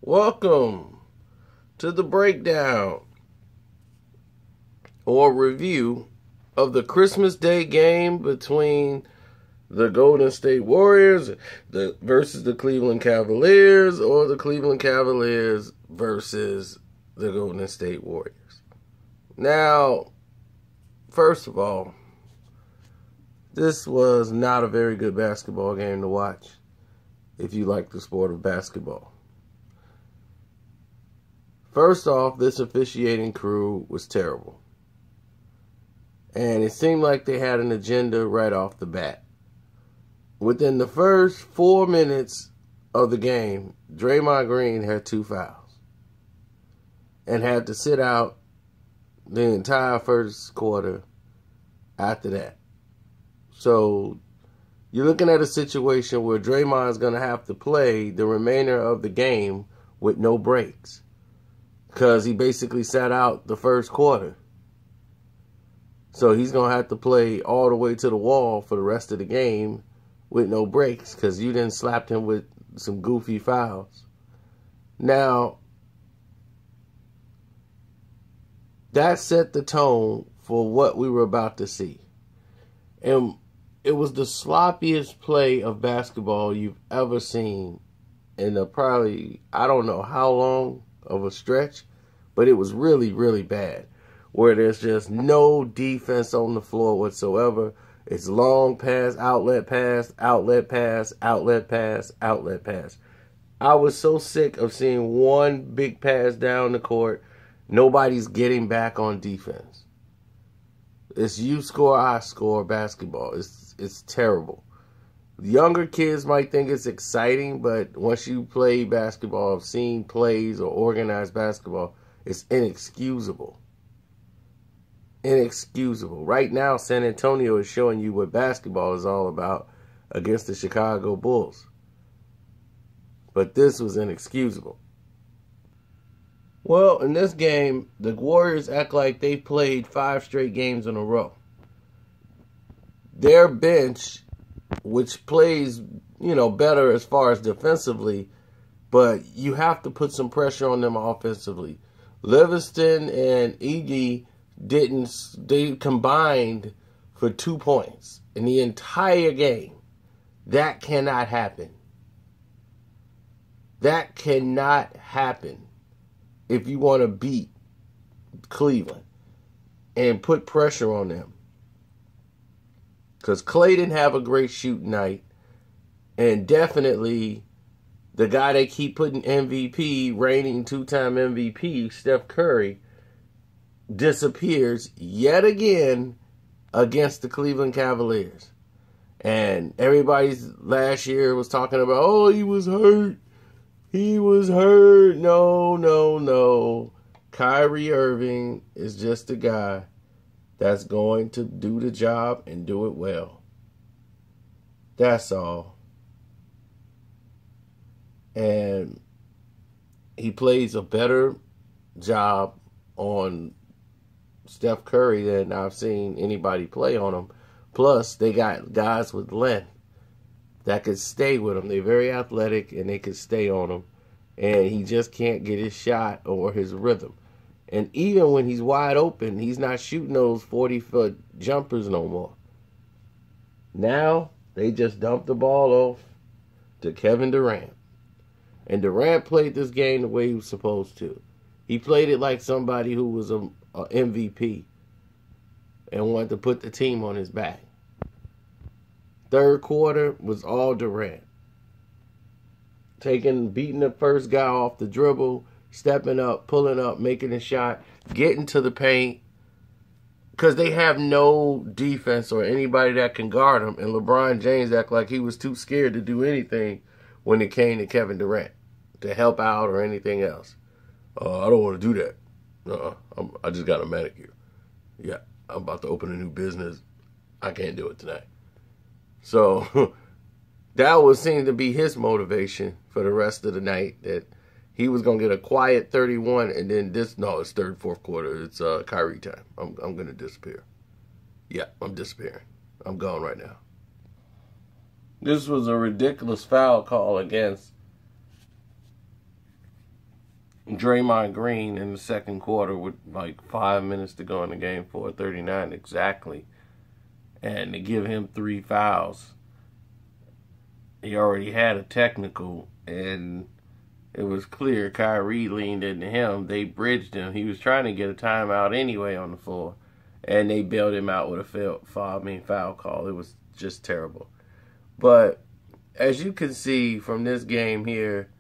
Welcome to the breakdown or review of the Christmas Day game between the Golden State Warriors versus the Cleveland Cavaliers, or the Cleveland Cavaliers versus the Golden State Warriors. Now, first of all, this was not a very good basketball game to watch if you like the sport of basketball. First off, this officiating crew was terrible. And it seemed like they had an agenda right off the bat. Within the first 4 minutes of the game, Draymond Green had 2 fouls and had to sit out the entire first quarter after that. So you're looking at a situation where Draymond's going to have to play the remainder of the game with no breaks, because he basically sat out the first quarter. So he's going to have to play all the way to the wall for the rest of the game with no breaks, because you didn't slap him with some goofy fouls. Now, that set the tone for what we were about to see. And it was the sloppiest play of basketball you've ever seen in a probably, I don't know how long of a stretch, but it was really, really bad, where there's just no defense on the floor whatsoever. It's long pass, outlet pass, outlet pass, outlet pass, outlet pass. I was so sick of seeing one big pass down the court. Nobody's getting back on defense. It's you score, I score basketball. It's terrible. Younger kids might think it's exciting, but once you play basketball, have seen plays or organized basketball, it's inexcusable. Inexcusable. Right now, San Antonio is showing you what basketball is all about against the Chicago Bulls. But this was inexcusable. Well, in this game, the Warriors act like they played 5 straight games in a row. Their bench, which plays, better as far as defensively, but you have to put some pressure on them offensively. Livingston and Iggy they combined for 2 points in the entire game. That cannot happen. That cannot happen if you want to beat Cleveland and put pressure on them. Because Clay didn't have a great shooting night, and definitely the guy they keep putting MVP, reigning 2-time MVP, Steph Curry, disappears yet again against the Cleveland Cavaliers. And everybody's last year was talking about, oh, he was hurt. He was hurt. No. Kyrie Irving is just a guy that's going to do the job and do it well. That's all. And he plays a better job on Steph Curry than I've seen anybody play on him. Plus, they got guys with length that could stay with him. They're very athletic, and they could stay on him. And he just can't get his shot or his rhythm. And even when he's wide open, he's not shooting those 40-foot jumpers no more. Now, they just dump the ball off to Kevin Durant. And Durant played this game the way he was supposed to. He played it like somebody who was a MVP and wanted to put the team on his back. Third quarter was all Durant. Beating the first guy off the dribble, stepping up, pulling up, making a shot, getting to the paint. Because they have no defense or anybody that can guard him. And LeBron James acted like he was too scared to do anything when it came to Kevin Durant to help out or anything else. I don't want to do that. I just got a manicure. Yeah, I'm about to open a new business. I can't do it tonight. So that would seem to be his motivation for the rest of the night, that he was going to get a quiet 31, and then it's third, fourth quarter. It's Kyrie time. I'm going to disappear. Yeah, I'm disappearing. I'm gone right now. This was a ridiculous foul call against Draymond Green in the second quarter with like 5 minutes to go in the game for 39 exactly. And to give him 3 fouls. He already had a technical, and it was clear Kyrie leaned into him. They bridged him. He was trying to get a timeout anyway on the floor, and they bailed him out with a foul call. It was just terrible. But as you can see from this game here,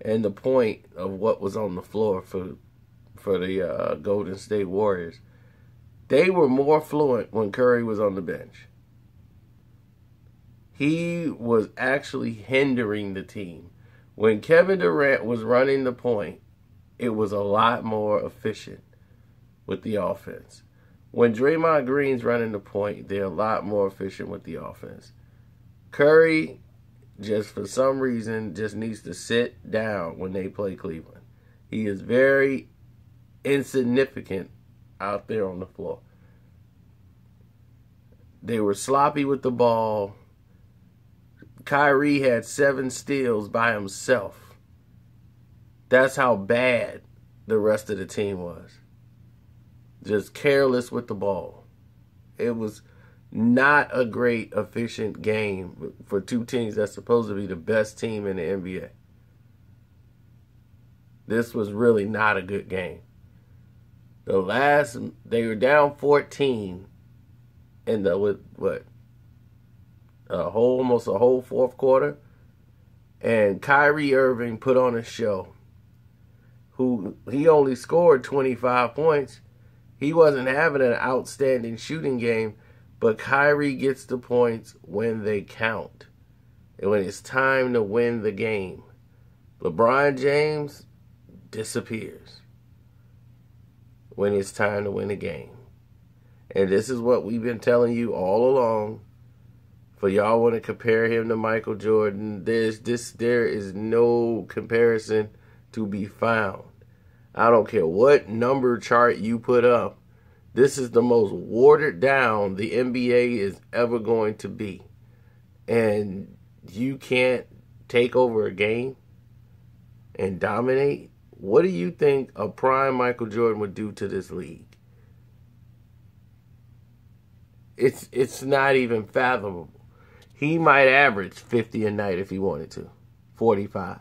and the point of what was on the floor for the Golden State Warriors, they were more fluent when Curry was on the bench. He was actually hindering the team. When Kevin Durant was running the point, it was a lot more efficient with the offense. When Draymond Green's running the point, they're a lot more efficient with the offense. Curry, just for some reason, just needs to sit down when they play Cleveland. He is very insignificant out there on the floor. They were sloppy with the ball. Kyrie had 7 steals by himself. That's how bad the rest of the team was. Just careless with the ball. It was not a great, efficient game for two teams that's supposed to be the best team in the NBA. This was really not a good game. They were down 14 almost a whole fourth quarter, and Kyrie Irving put on a show. He only scored 25 points. He wasn't having an outstanding shooting game, but Kyrie gets the points when they count and when it's time to win the game. LeBron James disappears when it's time to win a game. And this is what we've been telling you all along. For y'all want to compare him to Michael Jordan, there is no comparison to be found. I don't care what number chart you put up. This is the most watered down the NBA is ever going to be. And you can't take over a game and dominate? What do you think a prime Michael Jordan would do to this league? It's not even fathomable. He might average 50 a night if he wanted to. 45.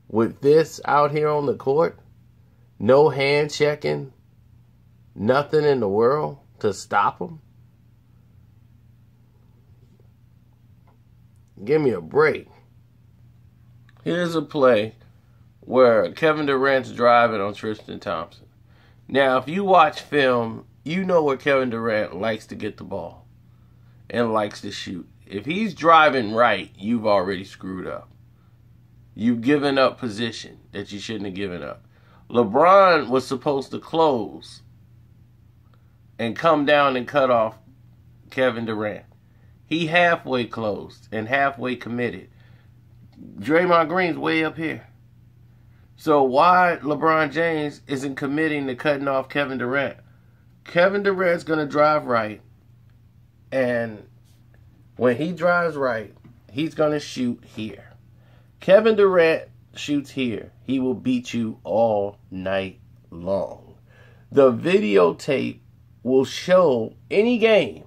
With this out here on the court, no hand checking, nothing in the world to stop him. Give me a break. Here's a play where Kevin Durant's driving on Tristan Thompson. Now, if you watch film, you know where Kevin Durant likes to get the ball and likes to shoot. If he's driving right, you've already screwed up. You've given up position that you shouldn't have given up. LeBron was supposed to close and come down and cut off Kevin Durant. He halfway closed and halfway committed. Draymond Green's way up here. So why LeBron James isn't committing to cutting off Kevin Durant? Kevin Durant's going to drive right, and when he drives right, he's going to shoot here. Kevin Durant shoots here. He will beat you all night long. The videotape will show any game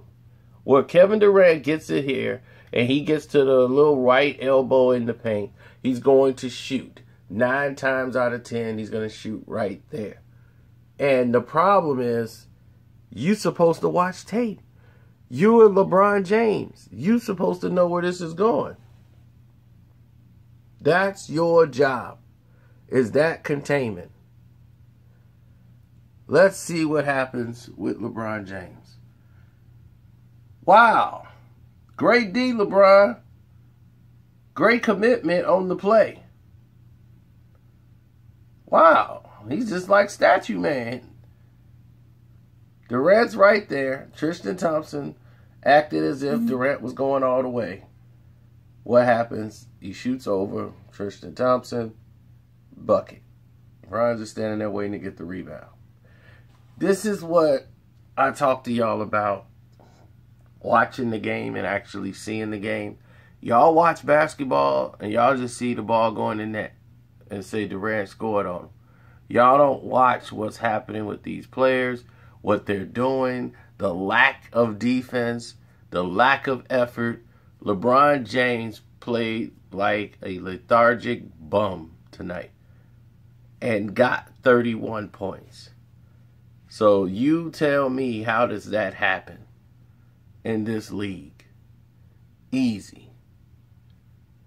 where Kevin Durant gets it here and he gets to the little right elbow in the paint. He's going to shoot. 9 times out of 10, he's going to shoot right there. And the problem is, you're supposed to watch tape. You are LeBron James. You're supposed to know where this is going. That's your job, is that containment. Let's see what happens with LeBron James. Wow. Great D, LeBron. Great commitment on the play. Wow. He's just like Statue Man. Durant's right there. Tristan Thompson acted as if Durant was going all the way. What happens? He shoots over Tristan Thompson. Bucket. Bron's just standing there waiting to get the rebound. This is what I talk to y'all about. Watching the game and actually seeing the game. Y'all watch basketball and y'all just see the ball going in net and say Durant scored on him. Y'all don't watch what's happening with these players, what they're doing, the lack of defense, the lack of effort. LeBron James played like a lethargic bum tonight and got 31 points. So you tell me, how does that happen in this league? Easy.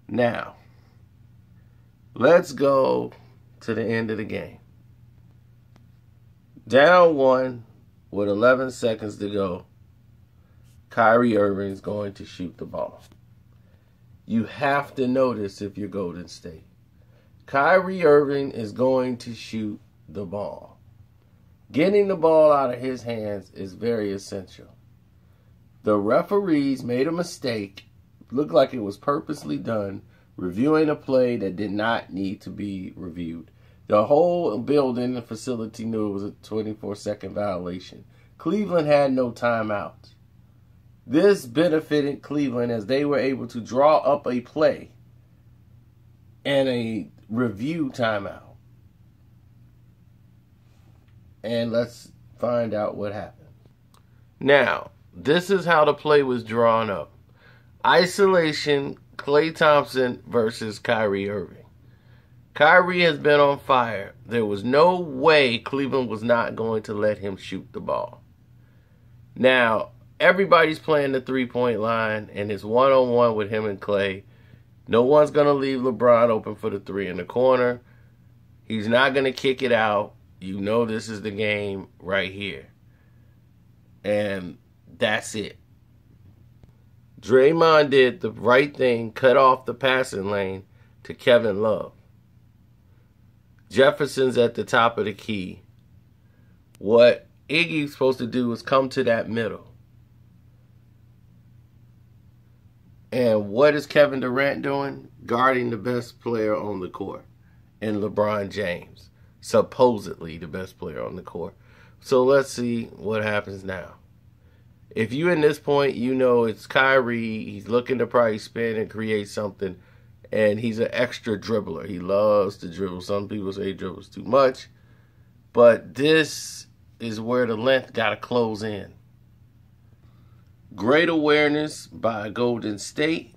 Now, let's go to the end of the game. Down one with 11 seconds to go, Kyrie Irving is going to shoot the ball. You have to notice if you're Golden State. Kyrie Irving is going to shoot the ball. Getting the ball out of his hands is very essential. The referees made a mistake, looked like it was purposely done, reviewing a play that did not need to be reviewed. The whole building and facility knew it was a 24-second violation. Cleveland had no timeouts. This benefited Cleveland as they were able to draw up a play and a review timeout. And let's find out what happened. Now, this is how the play was drawn up. Isolation, Klay Thompson versus Kyrie Irving. Kyrie has been on fire. There was no way Cleveland was not going to let him shoot the ball. Now, everybody's playing the three-point line, and it's one-on-one with him and Klay. No one's going to leave LeBron open for the three in the corner. He's not going to kick it out. You know this is the game right here. And that's it. Draymond did the right thing, cut off the passing lane to Kevin Love. Jefferson's at the top of the key. What Iggy's supposed to do is come to that middle. And what is Kevin Durant doing? Guarding the best player on the court, and LeBron James, supposedly the best player on the court. So let's see what happens now. If you in this point, you know it's Kyrie. He's looking to probably spin and create something. And he's an extra dribbler. He loves to dribble. Some people say he dribbles too much. But this is where the length got to close in. Great awareness by Golden State.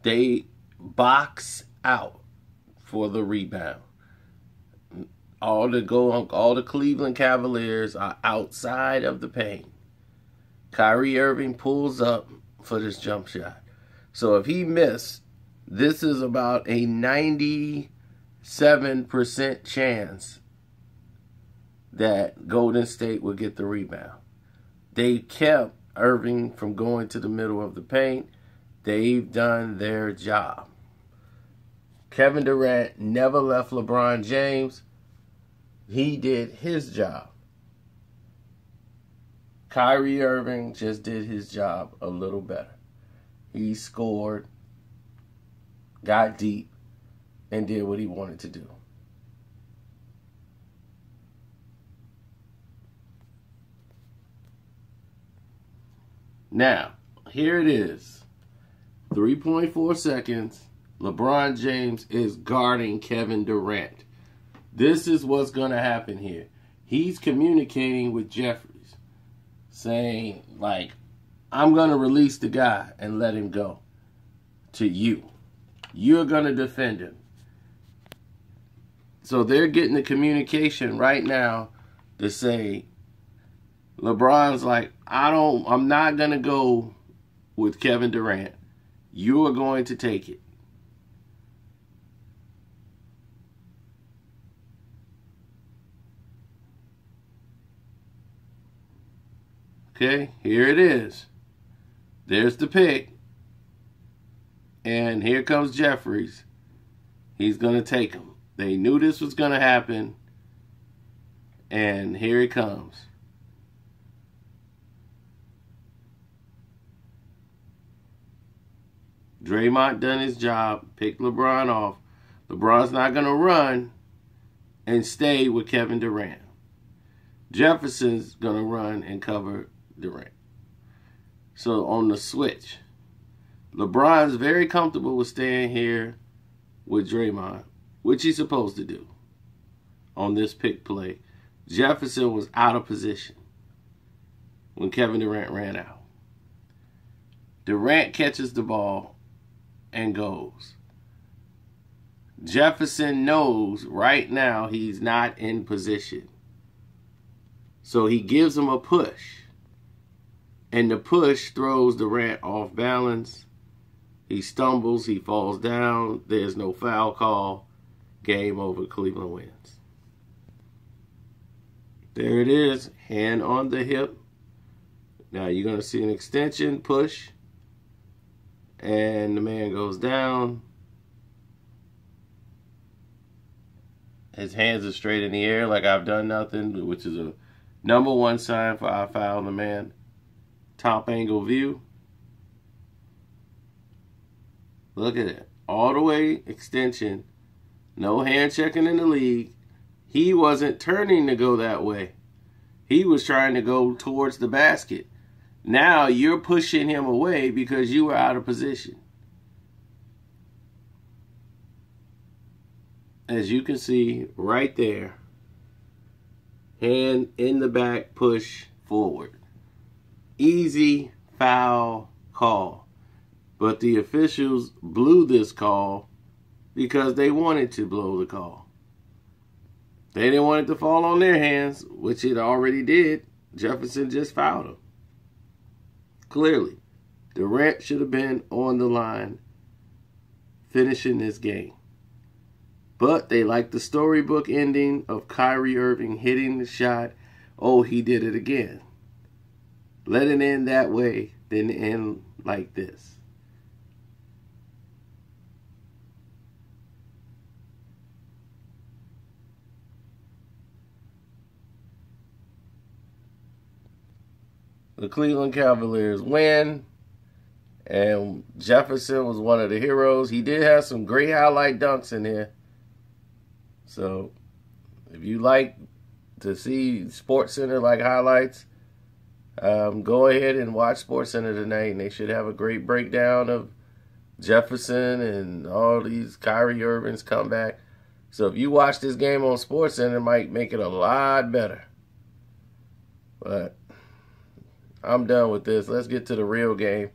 They box out for the rebound. All the Cleveland Cavaliers are outside of the paint. Kyrie Irving pulls up for this jump shot. So if he missed, this is about a 97% chance that Golden State will get the rebound. They kept Irving from going to the middle of the paint. They've done their job. Kevin Durant never left LeBron James. He did his job. Kyrie Irving just did his job a little better. He scored, got deep, and did what he wanted to do. Now, here it is. 3.4 seconds. LeBron James is guarding Kevin Durant. This is what's going to happen here. He's communicating with Jeffries, saying, like, I'm going to release the guy and let him go to you. You're going to defend him. So they're getting the communication right now to say, LeBron's like, I'm not going to go with Kevin Durant. You are going to take it. Okay, here it is. There's the pick. And here comes Jeffries. He's going to take him. They knew this was going to happen. And here it comes. Draymond done his job. Picked LeBron off. LeBron's not going to run and stay with Kevin Durant. Jefferson's going to run and cover Durant. So on the switch, LeBron's very comfortable with staying here with Draymond, which he's supposed to do. on this pick play. Jefferson was out of position when Kevin Durant ran out. Durant catches the ball and goes. Jefferson knows right now he's not in position. So he gives him a push. And the push throws Durant off balance. He stumbles, he falls down. There's no foul call. Game over, Cleveland wins. There it is, hand on the hip. Now you're going to see an extension, push. And the man goes down. His hands are straight in the air like I've done nothing, which is a number one sign for I fouled the man. Top angle view. Look at it. All the way extension. No hand checking in the league. He wasn't turning to go that way. He was trying to go towards the basket. Now you're pushing him away because you were out of position. As you can see right there, hand in the back, push forward. Easy foul call. But the officials blew this call because they wanted to blow the call. They didn't want it to fall on their hands, which it already did. Jefferson just fouled him. Clearly, Durant should have been on the line finishing this game. But they like the storybook ending of Kyrie Irving hitting the shot. Oh, he did it again. Let it end that way, then end like this. The Cleveland Cavaliers win, and Jefferson was one of the heroes. He did have some great highlight dunks in here. So, if you like to see SportsCenter like highlights, go ahead and watch SportsCenter tonight, and they should have a great breakdown of Jefferson and all these Kyrie Irving's comeback. So, if you watch this game on SportsCenter, it might make it a lot better. But I'm done with this. Let's get to the real game.